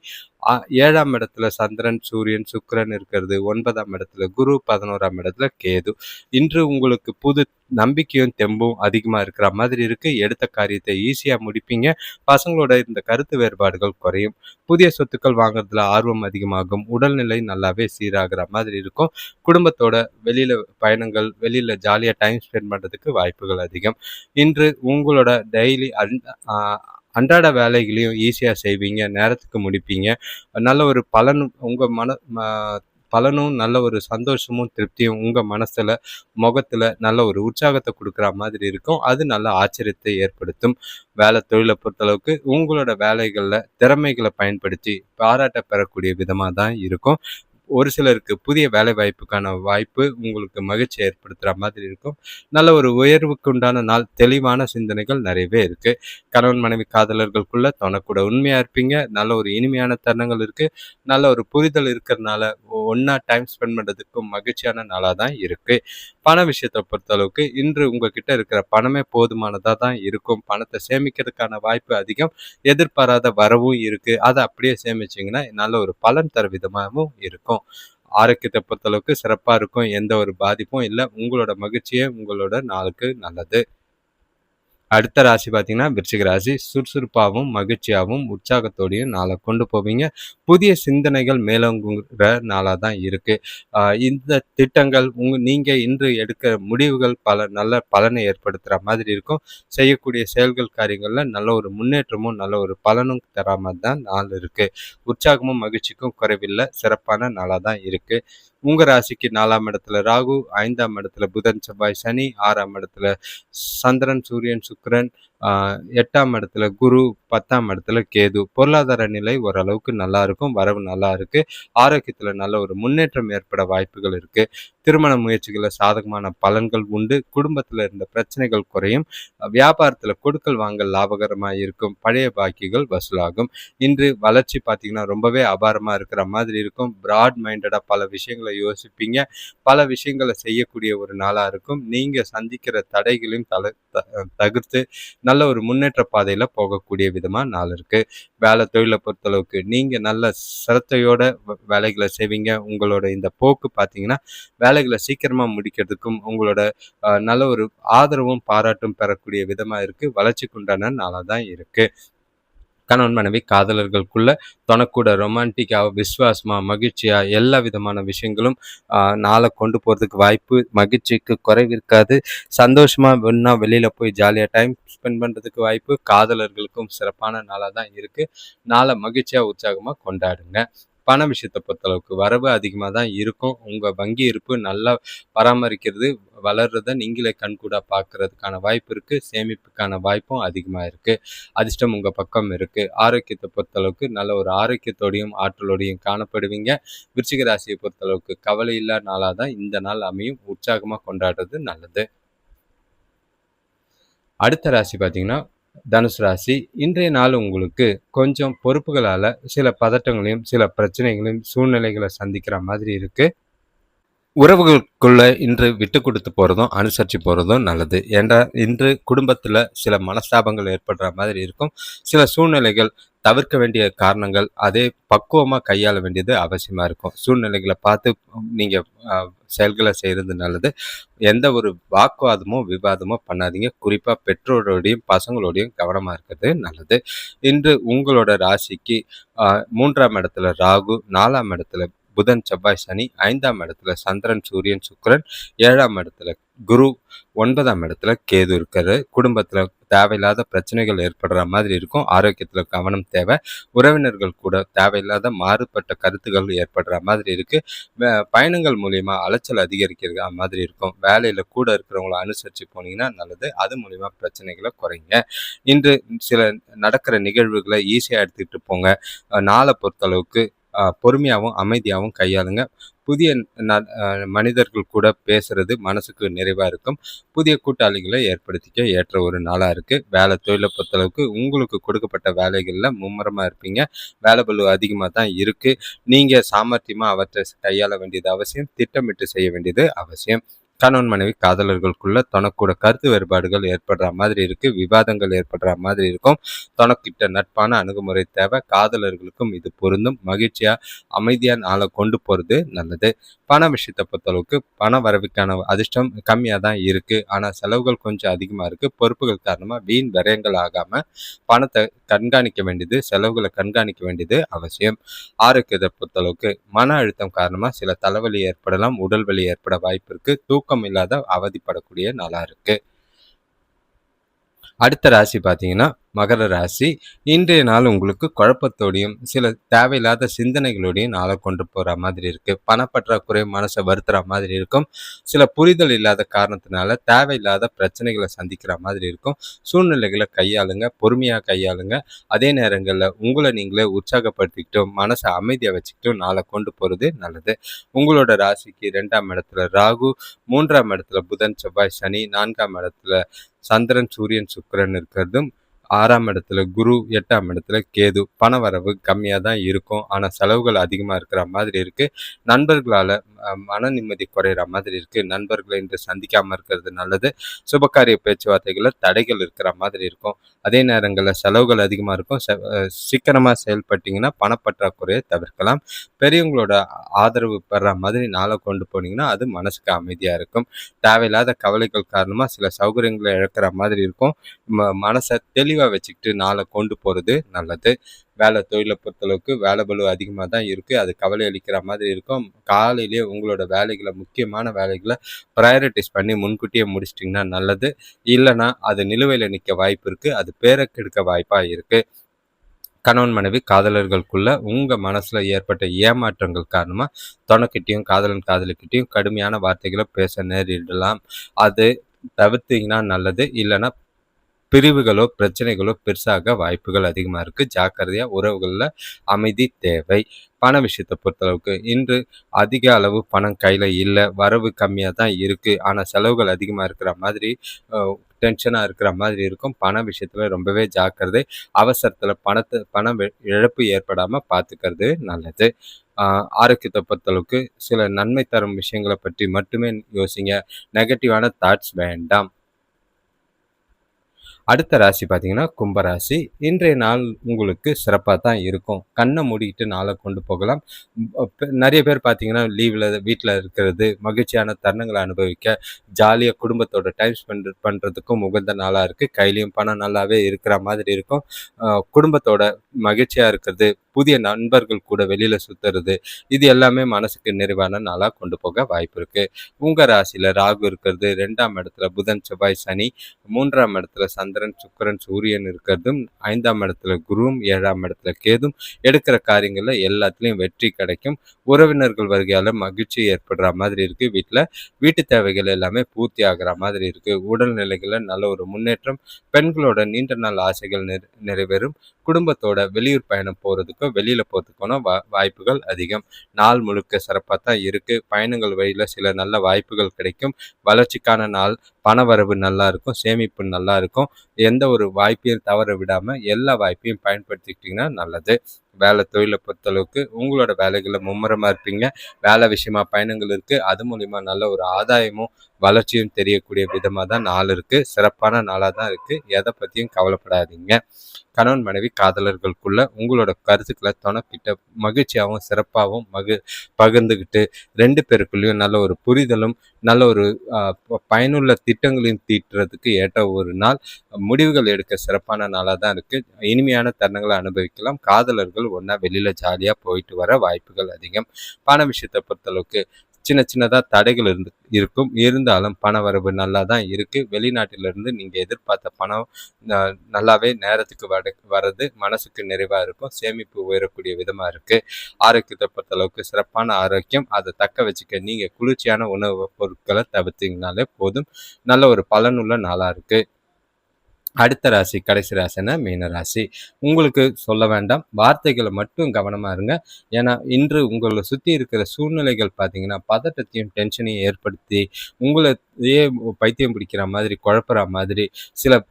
7ஆம் இடத்துல சந்திரன், சூரியன், சுக்கிரன் இருக்கிறது. 9ஆம் இடத்துல குரு, 11ஆம் இடத்துல கேது. இன்று உங்களுக்கு புது நம்பிக்கையும், தெம்பும் அதிகமா இருக்கிற மாதிரி இருக்கு. எடுத்த காரியத்தை ஈஸியா முடிப்பீங்க. பசங்களோட இந்த கருத்து வேறுபாடுகள் குறையும். புதிய சொத்துக்கள் வாங்குறதுல ஆர்வம் அதிகமாகும். உடல்நிலை நல்லாவே சீராகிற மாதிரி இருக்கும். குடும்பத்தோட வெளியில பயணங்கள், வெளியில ஜாலியா டைம் ஸ்பெண்ட் பண்றதுக்கு வாய்ப்புகள் அதிகம். இன்று உங்களோட டெய்லி அன்றாட வேலைகளையும் ஈஸியா செய்வீங்க. நேரத்துக்கு முடிப்பீங்க. நல்ல ஒரு பலனும் உங்க பலனும், நல்ல ஒரு சந்தோஷமும், திருப்தியும் உங்க மனசுல, முகத்துல நல்ல ஒரு உற்சாகத்த குடுக்குற மாதிரி இருக்கும். அது நல்ல ஆச்சரியத்தை ஏற்படுத்தும். தொழில பொறுத்தளவுக்கு உங்களோட வேலைகள்ல திறமைகள பயன்படுத்தி பாராட்ட பெறக்கூடிய விதமா தான் இருக்கும். ஒரு சிலருக்கு புதிய வேலை வாய்ப்புக்கான வாய்ப்பு உங்களுக்கு மகிழ்ச்சி ஏற்படுத்துற மாதிரி இருக்கும். நல்ல ஒரு உயர்வுக்கு உண்டான நாள். தெளிவான சிந்தனைகள் நிறையவே இருக்கு. கணவன் மனைவி காதலர்களுக்குள்ள தொணக்கூட உண்மையா இருப்பீங்க. நல்ல ஒரு இனிமையான தருணங்கள் இருக்கு. நல்ல ஒரு புரிதல் இருக்கிறதுனால ஒண்ணா டைம் ஸ்பெண்ட் பண்றதுக்கும் மகிழ்ச்சியான நாளா தான் இருக்கு. பண விஷயத்த பொறுத்தளவுக்கு இன்று உங்ககிட்ட இருக்கிற பணமே போதுமானதா தான் இருக்கும். பணத்த சேமிக்கிறதுக்கான வாய்ப்பு அதிகம். எதிர்பாராத வரவும் இருக்கு. அத அப்படியே சேமிச்சீங்கன்னா நல்ல ஒரு பலன் தர விதமாவும் இருக்கும். ஆரோக்கியத்த பொறுத்தளவுக்கு சிறப்பா இருக்கும். எந்த ஒரு பாதிப்பும் இல்ல. உங்களோட மகிழ்ச்சியே உங்களோட நாளுக்கு நல்லது. அடுத்த ராசி பார்த்தீங்கன்னா, விருச்சிக ராசி. சுறுசுறுப்பாவும், மகிழ்ச்சியாவும், உற்சாகத்தோடையும் நாள கொண்டு போவீங்க. புதிய சிந்தனைகள் மேலோங்குற நாளா தான் இருக்கு. இந்த திட்டங்கள் நீங்க இன்று எடுக்கிற முடிவுகள் பல நல்ல பலனை ஏற்படுத்துற மாதிரி இருக்கும். செய்யக்கூடிய செயல்கள், காரியங்கள்ல நல்ல ஒரு முன்னேற்றமும், நல்ல ஒரு பலனும் தரா மாரி தான் நாள் இருக்கு. உற்சாகமும், மகிழ்ச்சிக்கும் குறைவில்ல. சிறப்பான நாளா தான் இருக்கு. உங்க ராசிக்கு 4ஆம் இடத்துல ராகு, 5ஆம் இடத்துல புதன், செவ்வாய், சனி, 6ஆம் இடத்துல சந்திரன், சூரியன், சுக்கிரன், 8ஆம் இடத்துல குரு, 10ஆம் இடத்துல கேது. பொருளாதார நிலை ஓரளவுக்கு நல்லா இருக்கும். வரவு நல்லா இருக்கு. ஆரோக்கியத்துல நல்ல ஒரு முன்னேற்றம் ஏற்பட வாய்ப்புகள் இருக்கு. திருமண முயற்சிகள்ல சாதகமான பலன்கள் உண்டு. குடும்பத்துல இருந்த பிரச்சனைகள் குறையும். வியாபாரத்துல கொடுக்கல் வாங்கல் லாபகரமா இருக்கும். பழைய பாக்கிகள் வசூலாகும். இன்று வளர்ச்சி பார்த்தீங்கன்னா ரொம்பவே அபாரமா இருக்கிற மாதிரி இருக்கும். பிராட் மைண்டடா பல விஷயங்களை யோசிப்பீங்க. பல விஷயங்களை செய்யக்கூடிய ஒரு நாளா இருக்கும். நீங்க சந்திக்கிற தடைகளையும் தவிர்த்து நல்ல ஒரு முன்னேற்ற பாதையில போகக்கூடிய விதமா நாள் இருக்கு. தொழில பொறுத்தளவுக்கு நீங்க நல்ல சிரத்தையோட வேலைகளை செய்வீங்க. உங்களோட இந்த போக்கு பார்த்தீங்கன்னா வேலைகளை சீக்கிரமா முடிக்கிறதுக்கும் உங்களோட நல்ல ஒரு ஆதரவும், பாராட்டும் பெறக்கூடிய விதமா இருக்கு. வளர்ச்சிக்கு உண்டான நாளா தான் இருக்கு. கணவன் மனைவி காதலர்களுக்குள்ள தொணக்கூட ரொமான்டிக்கா, விசுவாசமா, மகிழ்ச்சியா எல்லா விதமான விஷயங்களும் நாள கொண்டு போறதுக்கு வாய்ப்பு. மகிழ்ச்சிக்கு குறைவு இருக்காது. சந்தோஷமா ஒண்ணா வெளியில போய் ஜாலியா டைம் ஸ்பெண்ட் பண்றதுக்கு வாய்ப்பு. காதலர்களுக்கும் சிறப்பான நாளா தான் இருக்கு. நாள மகிழ்ச்சியா, உற்சாகமா கொண்டாடுங்க. பண விஷயத்த பொறுத்தளவுக்கு வரவு அதிகமா தான் இருக்கும். உங்க வங்கி இருப்பு நல்லா பராமரிக்கிறது, வளர்றத நீங்களே கண்கூடா பார்க்கறதுக்கான வாய்ப்பு இருக்கு. சேமிப்புக்கான வாய்ப்பும் அதிகமா இருக்கு. அதிர்ஷ்டம் உங்க பக்கம் இருக்கு. ஆரோக்கியத்த பொறுத்தளவுக்கு நல்ல ஒரு ஆரோக்கியத்தோடையும், ஆற்றலோடையும் காணப்படுவீங்க. விருச்சிக ராசியை பொறுத்தளவுக்கு கவலை இல்லா நாளா தான் இந்த நாள் அமையும். உற்சாகமா கொண்டாடுறது நல்லது. அடுத்த ராசி பார்த்தீங்கன்னா, தனுசு ராசி. இன்றைய நாள் உங்களுக்கு கொஞ்சம் பொறுப்புகளால சில பதட்டங்களையும், சில பிரச்சனைகளையும், சூழ்நிலைகளை சந்திக்கிற மாதிரி இருக்கு. உறவுகளுக்குள்ள இன்று விட்டு கொடுத்து போறதும், அனுசரிச்சு போறதும் நல்லது. ஏன்டா இன்று குடும்பத்துல சில மனஸ்தாபங்கள் ஏற்படுற மாதிரி இருக்கும். சில சூழ்நிலைகள் தவிர்க்க வேண்டிய காரணங்கள், அதே பக்குவமா கையாள வேண்டியது அவசியமா இருக்கும். சூழ்நிலைகள பார்த்து நீங்க அ செயல்கள செய்றது நல்லது. எந்த ஒரு வாக்குவாதமோ, விவாதமோ பண்ணாதீங்க. குறிப்பா பெற்றோரோடையும், பசங்களோடையும் கவனமா இருக்கிறது நல்லது. இன்று உங்களோட ராசிக்கு அ 3ஆம் இடத்துல ராகு, 4ஆம் இடத்துல புதன், செவ்வாய், சனி, 5ஆம் இடத்துல சந்திரன், சூரியன், சுக்கிரன், 7ஆம் இடத்துல குரு, 9ஆம் இடத்துல கேது இருக்காரு. குடும்பத்துல தேவையில்லாத பிரச்சனைகள் ஏற்படுற மாதிரி இருக்கும். ஆரோக்கியத்துல கவனம் தேவை. உறவினர்கள் கூட தேவையில்லாத மாறுபட்ட கருத்துக்கள் ஏற்படுற மாதிரி இருக்கு. பயணங்கள் மூலியமா அலைச்சல் அதிகரிக்கிற மாதிரி இருக்கும். வேலையில கூட இருக்கிறவங்கள அனுசரிச்சு போனீங்கன்னா நல்லது. அது மூலியமா பிரச்சனைகள குறைங்க. இன்று சில நடக்கிற நிகழ்வுகள ஈஸியா எடுத்துக்கிட்டு போங்க. நாள பொறுத்தளவுக்கு பொறுமையாவும், அமைதியாவும் கையாளுங்க. புதிய ந அ மனிதர்கள் கூட பேசுறது மனசுக்கு நிறைவா இருக்கும். புதிய கூட்டாளிகள ஏற்படுத்திக்க ஏற்ற ஒரு நாளா இருக்கு. வேலை தொழில பொறுத்தளவுக்கு உங்களுக்கு கொடுக்கப்பட்ட வேலைகள்ல மும்முரமா இருப்பீங்க. வேலைப்பளு அதிகமா தான் இருக்கு. நீங்க சாமர்த்தியமா அவற்றை கையாள வேண்டியது அவசியம். திட்டமிட்டு செய்ய வேண்டியது அவசியம். கணவன் மனைவி காதலர்களுக்குள்ள தனக்கூட கருத்து வேறுபாடுகள் ஏற்படுற மாதிரி இருக்கு. விவாதங்கள் ஏற்படுற மாதிரி இருக்கும். தனக்கிட்ட நட்பான அணுகுமுறை தேவை. காதலர்களுக்கும் இது பொருந்தும். மகிழ்ச்சியா, அமைதியா நாள கொண்டு போறது நல்லது. பண விஷயத்த பொறுத்தளவுக்கு பண வரவுக்கான அதிர்ஷ்டம் கம்மியா தான் இருக்கு. ஆனா செலவுகள் கொஞ்சம் அதிகமா இருக்கு. பொறுப்புகள் காரணமா வீண் விரயங்கள் ஆகாம பணத்த கண்காணிக்க வேண்டியது, செலவுகள கண்காணிக்க வேண்டியது அவசியம். ஆரோக்கியத்த பொறுத்தளவுக்கு மன அழுத்தம் காரணமா சில தலைவலி ஏற்படலாம். உடல் வலி ஏற்பட வாய்ப்பு இருக்கு. தூக்கம் இல்லாத அவதிப்படக்கூடிய நாளா இருக்கு. அடுத்த ராசி பார்த்தீங்கன்னா, மகர ராசி. இன்றைய நாள் உங்களுக்கு குழப்பத்தோடையும், சில தேவையில்லாத சிந்தனைகளோடையும் நாள கொண்டு போற மாதிரி இருக்கு. பணப்பற்றாக்குறை மனச வருத்துற மாதிரி இருக்கும். சில புரிதல் இல்லாத காரணத்தினால தேவையில்லாத பிரச்சனைகள சந்திக்கிற மாதிரி இருக்கும். சூழ்நிலைகள கையாளுங்க, பொறுமையா கையாளுங்க. அதே நேரங்கள்ல உங்கள நீங்களே உற்சாகப்படுத்திக்கிட்டும், மனச அமைதியா வச்சுக்கிட்டும் நாள கொண்டு போறது நல்லது. உங்களோட ராசிக்கு 2ஆம் இடத்துல ராகு, 3ஆம் இடத்துல புதன், செவ்வாய், சனி, 4ஆம் இடத்துல சந்திரன், சூரியன், சுக்கிரன் இருக்கிறதும், 6ஆம் இடத்துல குரு, 8ஆம் இடத்துல கேது. பணவரவு கம்மியா தான் இருக்கும். ஆனா செலவுகள் அதிகமா இருக்கிற மாதிரி இருக்கு. நண்பர்களால மன நிம்மதி குறையிற மாதிரி இருக்கு. நண்பர்களை இன்று சந்திக்காம இருக்கிறது நல்லது. சுபகாரிய பேச்சுவார்த்தைகள்ல தடைகள் இருக்கிற மாதிரி இருக்கும். அதே நேரங்கள்ல செலவுகள் அதிகமா இருக்கும். சிக்கனமா செயல்பட்டீங்கன்னா பணப்பற்றாக்குறையை தவிர்க்கலாம். பெரியவங்களோட ஆதரவு பெற மாதிரி நாள கொண்டு போனீங்கன்னா, அது மனசுக்கு அமைதியா இருக்கும். தேவையில்லாத கவலைகள் காரணமா சில சௌகரியங்கள இழக்கிற மாதிரி இருக்கும். மனச தெளிவா வச்சுக்கிட்டு நாள கொண்டு போறது நல்லது. வேலை தொழில பொறுத்தளவுக்கு வேலை பளு அதிகமா தான் இருக்கு. அது கவலை அளிக்கிற மாதிரி இருக்கும். காலையிலேயே உங்களோட வேலைகள முக்கியமான வேலைகள பிரையாரிட்டைஸ் பண்ணி முன்கூட்டியே முடிச்சிட்டிங்கன்னா நல்லது. இல்லன்னா அது நிலுவையில நிக்க வாய்ப்பு இருக்கு. அது பேர கெடுக்க வாய்ப்பா இருக்கு. கணவன் மனைவி காதலர்களுக்குள்ள உங்க மனசுல ஏற்பட்ட ஏமாற்றங்கள் காரணமா தொணைக்கிட்டயும், காதலன் காதலிக்கிட்டயும் கடுமையான வார்த்தைகள பேச நேரிடலாம். அது தவிர்த்தீங்கன்னா நல்லது. இல்லன்னா பிரிவுகளோ, பிரச்சனைகளோ பெருசாக வாய்ப்புகள் அதிகமா இருக்கு. ஜாக்கிரதையா உறவுகள்ல அமைதி தேவை. பண விஷயத்த பொறுத்தளவுக்கு இன்று அதிக அளவு பணம் கையில இல்ல. வரவு கம்மியா தான் இருக்கு. ஆனா செலவுகள் அதிகமா இருக்கிற மாதிரி அ டென்ஷனா இருக்கிற மாதிரி இருக்கும். பண விஷயத்துல ரொம்பவே ஜாக்கிரதை. அவசரத்துல பண இழப்பு ஏற்படாம பார்த்துக்கிறது நல்லது. ஆ ஆரோக்கியத்த பொறுத்தளவுக்கு சில நன்மை தரும் விஷயங்கள பற்றி மட்டுமே யோசிங்க. நெகட்டிவான தாட்ஸ் வேண்டாம். அடுத்த ராசி பார்த்தீங்கன்னா, கும்பராசி. இன்றைய நாள் உங்களுக்கு சிறப்பா தான் இருக்கும். கண்ண மூடிக்கிட்டு நாள கொண்டு போகலாம். நெறைய பேர் பார்த்தீங்கன்னா, லீவ்ல வீட்ல இருக்கிறது, மகிழ்ச்சியான தருணங்கள அனுபவிக்க, ஜாலியா குடும்பத்தோட டைம் ஸ்பெண்ட் பண்றதுக்கும் உகந்த நாளா இருக்கு. கையிலயும் பணம் நல்லாவே இருக்கிற மாதிரி இருக்கும். குடும்பத்தோட மகிழ்ச்சியா இருக்கிறது, புதிய நண்பர்கள் கூட வெளியில சுத்துறது, இது எல்லாமே மனசுக்கு நிறைவான நாளா கொண்டு போக வாய்ப்பு இருக்கு. உங்க ராசியில ராகு இருக்கிறது, 2ஆம் இடத்துல புதன், செவ்வாய், சனி, 3ஆம் இடத்துல சந்திரன், சுக்கிரன், சூரியன் இருக்கிறதும், 5ஆம் இடத்துல குருவும், 7ஆம் இடத்துல கேதும். எடுக்கிற காரியங்கள்ல எல்லாத்துலயும் வெற்றி கிடைக்கும். உறவினர்கள் வருகையால மகிழ்ச்சி ஏற்படுற மாதிரி இருக்கு வீட்ல. வீட்டு தேவைகள் எல்லாமே பூர்த்தி ஆகுற மாதிரி இருக்கு. உடல்நிலைகள்ல நல்ல ஒரு முன்னேற்றம். பெண்களோட நீண்ட நாள் ஆசைகள் நிறைவேறும். குடும்பத்தோட வெளியூர் பயணம் போறதுக்கோ, வெளியில போறதுக்கான வாய்ப்புகள் அதிகம். நாள் முழுக்க சிறப்பா தான் இருக்கு. பயணங்கள் வழியில சில நல்ல வாய்ப்புகள் கிடைக்கும். வளர்ச்சிக்கான நாள். பணவரவு நல்லா இருக்கும், சேமிப்பு நல்லா இருக்கும். எந்த ஒரு வாய்ப்பையும் தவற விடாம எல்லா வாய்ப்பையும் பயன்படுத்திக்கிட்டீங்கன்னா நல்லது. வேலை தொழில பொறுத்தளவுக்கு உங்களோட வேலைகள்ல மும்முரமா இருப்பீங்க. வேலை விஷயமா பயணங்கள் இருக்கு. அது மூலியமா நல்ல ஒரு ஆதாயமும், வளர்ச்சியும் தெரியக்கூடிய விதமா தான் நாள் இருக்கு. சிறப்பான நாளா தான் இருக்கு. எத பத்தியும் கவலைப்படாதீங்க. கணவன் மனைவி காதலர்களுக்குள்ள உங்களோட கருத்துக்களை தொணக்கிட்ட மகிழ்ச்சியாகவும் சிறப்பாகவும் பகிர்ந்துக்கிட்டு 2 பேருக்குள்ளேயும் நல்ல ஒரு புரிதலும் நல்ல ஒரு பயனுள்ள திட்டங்களையும் தீட்டுறதுக்கு ஏற்ற ஒரு நாள். முடிவுகள் எடுக்க சிறப்பான நாளாக தான் இருக்குது. இனிமையான தருணங்களை அனுபவிக்கலாம். காதலர்கள் ஒன்றா வெளியில் ஜாலியாக போயிட்டு வர வாய்ப்புகள் அதிகம். பண விஷயத்தை பொறுத்தளவுக்கு சின்ன சின்னதாக தடைகள் இருக்கும். இருந்தாலும் பண வரவு நல்லா தான் இருக்குது. வெளிநாட்டிலிருந்து நீங்கள் எதிர்பார்த்த பணம் நல்லாவே நேரத்துக்கு வர்றது மனசுக்கு நிறைவாக இருக்கும். சேமிப்பு உயரக்கூடிய விதமாக இருக்குது. ஆரோக்கியத்தை பொறுத்தளவுக்கு சிறப்பான ஆரோக்கியம். அதை தக்க வச்சுக்க நீங்கள் குளிர்ச்சியான உணவு பொருட்களை தவிர்த்தீங்கனாலே போதும். நல்ல ஒரு பலனுள்ள நாளாக இருக்குது. அடுத்த ராசி, கடைசி ராசினா மீன ராசி. உங்களுக்கு சொல்ல வேண்டாம், வார்த்தைகளை மட்டும் கவனமாக இருங்க. ஏன்னா இன்று உங்களை சுற்றி இருக்கிற சூழ்நிலைகள் பார்த்தீங்கன்னா பதட்டத்தையும் டென்ஷனையும் ஏற்படுத்தி உங்களையே பைத்தியம் பிடிக்கிற மாதிரி, குழப்புற மாதிரி, சில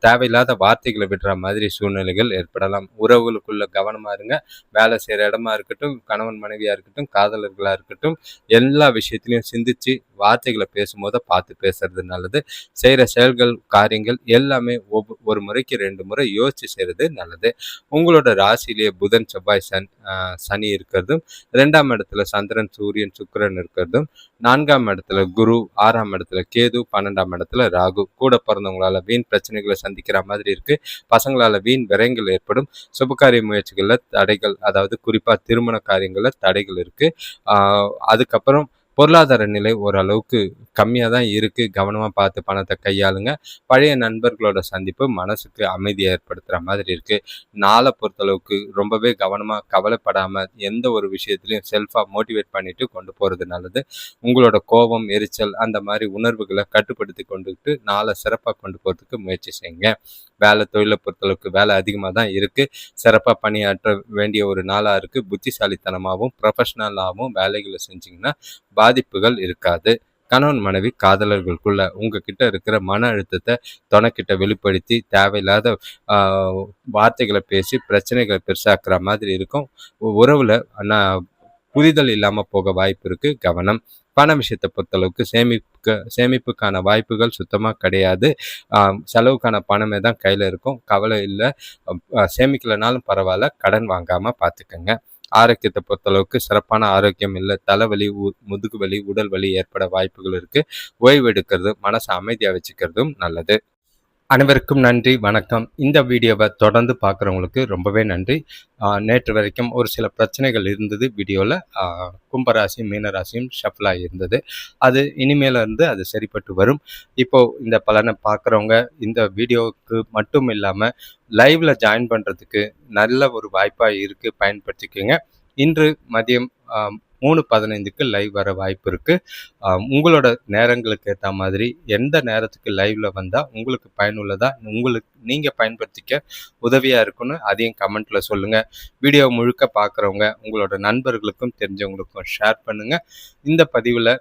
தேவையில்லாத வார்த்தைகளை விடுற மாதிரி சூழ்நிலைகள் ஏற்படலாம். உறவுகளுக்குள்ள கவனமாக இருங்க. வேலை செய்கிற இடமா இருக்கட்டும், கணவன் மனைவியாக இருக்கட்டும், காதலர்களாக இருக்கட்டும், எல்லா விஷயத்திலையும் சிந்திச்சு வார்த்தைகளை பேசும்போது பார்த்து பேசுறது நல்லது. செய்கிற செயல்கள், காரியங்கள் எல்லாமே ஒரு முறைக்கு 2 முறை யோசிச்சு செய்கிறது நல்லது. உங்களோட ராசியிலேயே புதன், செவ்வாய், சனி இருக்கிறதும், 2ஆம் இடத்துல சந்திரன், சூரியன், சுக்கிரன் இருக்கிறதும், 4ஆம் இடத்துல குரு, 6ஆம் இடத்துல கேது, 12ஆம் இடத்துல ராகு. கூட பிறந்தவங்களால வீண் பிரச்சனைகளை சந்திக்கிற மாதிரி இருக்கு. பசங்களால வீண் விரயங்கள் ஏற்படும். சுபகாரிய முயற்சிகள்ல தடைகள், அதாவது குறிப்பா திருமண காரியங்கள்ல தடைகள் இருக்கு. அதுக்கப்புறம் பொருளாதார நிலை ஓரளவுக்கு கம்மியாக தான் இருக்குது. கவனமாக பார்த்து பணத்தை கையாளுங்க. பழைய நண்பர்களோட சந்திப்பு மனசுக்கு அமைதியை ஏற்படுத்துகிற மாதிரி இருக்குது. நாளை பொறுத்தளவுக்கு ரொம்பவே கவனமாக, கவலைப்படாமல் எந்த ஒரு விஷயத்துலையும் செல்ஃபாக மோட்டிவேட் பண்ணிட்டு கொண்டு போகிறது நல்லது. உங்களோட கோபம், எரிச்சல் அந்த மாதிரி உணர்வுகளை கட்டுப்படுத்தி கொண்டுட்டு நாளை சிறப்பாக கொண்டு போகிறதுக்கு முயற்சி செய்யுங்க. வேலை தொழிலை பொறுத்தளவுக்கு வேலை அதிகமாக தான் இருக்குது. சிறப்பாக பணியாற்ற வேண்டிய ஒரு நாளாக இருக்குது. புத்திசாலித்தனமாகவும் ப்ரொஃபஷ்னலாகவும் வேலைகளை செஞ்சிங்கன்னா பாதிப்புகள் இருக்காது. கணவன் மனைவி காதலர்களுக்குள்ள உங்ககிட்ட இருக்கிற மன அழுத்தத்தை தொணக்கிட்ட வெளிப்படுத்தி தேவையில்லாத வார்த்தைகளை பேசி பிரச்சனைகளை பெருசாக்குற மாதிரி இருக்கும். உறவுல புரிதல் இல்லாமல் போக வாய்ப்பு இருக்கு. கவனம். பண விஷயத்தை பொறுத்தளவுக்கு சேமிப்புக்கான வாய்ப்புகள் சுத்தமாக கிடையாது. செலவுக்கான பணமே தான் கையில் இருக்கும். கவலை இல்லை. சேமிக்கலைனாலும் பரவாயில்ல, கடன் வாங்காமல் பார்த்துக்கங்க. ஆரோக்கியத்தை பொறுத்தளவுக்கு சிறப்பான ஆரோக்கியம் இல்லை. தலைவலி, முதுகு வலி, உடல் வலி ஏற்பட வாய்ப்புகள் இருக்கு. ஓய்வு எடுக்கிறது, மனசை அமைதியாக வச்சுக்கிறதும் நல்லது. அனைவருக்கும் நன்றி, வணக்கம். இந்த வீடியோவை தொடர்ந்து பார்க்குறவங்களுக்கு ரொம்பவே நன்றி. நேற்று வரைக்கும் ஒரு சில பிரச்சனைகள் இருந்தது வீடியோவில். கும்பராசியும் மீனராசியும் ஷஃபிள் ஆகியிருந்தது. அது இனிமேல இருந்து அது சரிப்பட்டு வரும். இப்போது இந்த பலனை பார்க்குறவங்க இந்த வீடியோவுக்கு மட்டும் இல்லாமல் லைவில் ஜாயின் பண்ணுறதுக்கு நல்ல ஒரு வாய்ப்பாக இருக்குது, பயன்படுத்திக்கோங்க. இன்று மதியம் 3:15க்கு லைவ் வர வாய்ப்பு இருக்குது. உங்களோட நேரங்களுக்கு ஏற்ற மாதிரி எந்த நேரத்துக்கு லைவில் வந்தால் உங்களுக்கு பயனுள்ளதாக நீங்கள் பயன்படுத்திக்க உதவியாக இருக்குன்னு அதையும் கமெண்ட்டில் சொல்லுங்கள். வீடியோ முழுக்க பார்க்குறவங்க உங்களோட நண்பர்களுக்கும் தெரிஞ்சவங்களுக்கும் ஷேர் பண்ணுங்கள். இந்த பதிவில்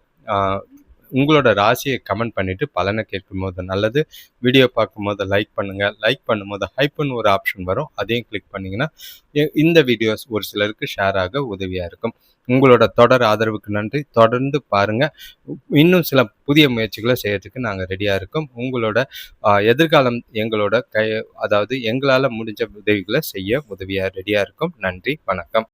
உங்களோட ராசியை கமெண்ட் பண்ணிவிட்டு பலனை கேட்கும்போது நல்லது. வீடியோ பார்க்கும்போது லைக் பண்ணுங்கள். லைக் பண்ணும்போது ஹைப்புன்னு ஒரு ஆப்ஷன் வரும், அதையும் கிளிக் பண்ணிங்கன்னா இந்த வீடியோஸ் ஒரு சிலருக்கு ஷேர் ஆக உதவியாக இருக்கும். உங்களோட தொடர் ஆதரவுக்கு நன்றி. தொடர்ந்து பாருங்கள். இன்னும் சில புதிய முயற்சிகளை செய்யறதுக்கு நாங்கள் ரெடியாக இருக்கோம். உங்களோட எதிர்காலம் எங்களோட அதாவது எங்களால் முடிஞ்ச உதவிகளை செய்ய ரெடியாக இருக்கோம். நன்றி, வணக்கம்.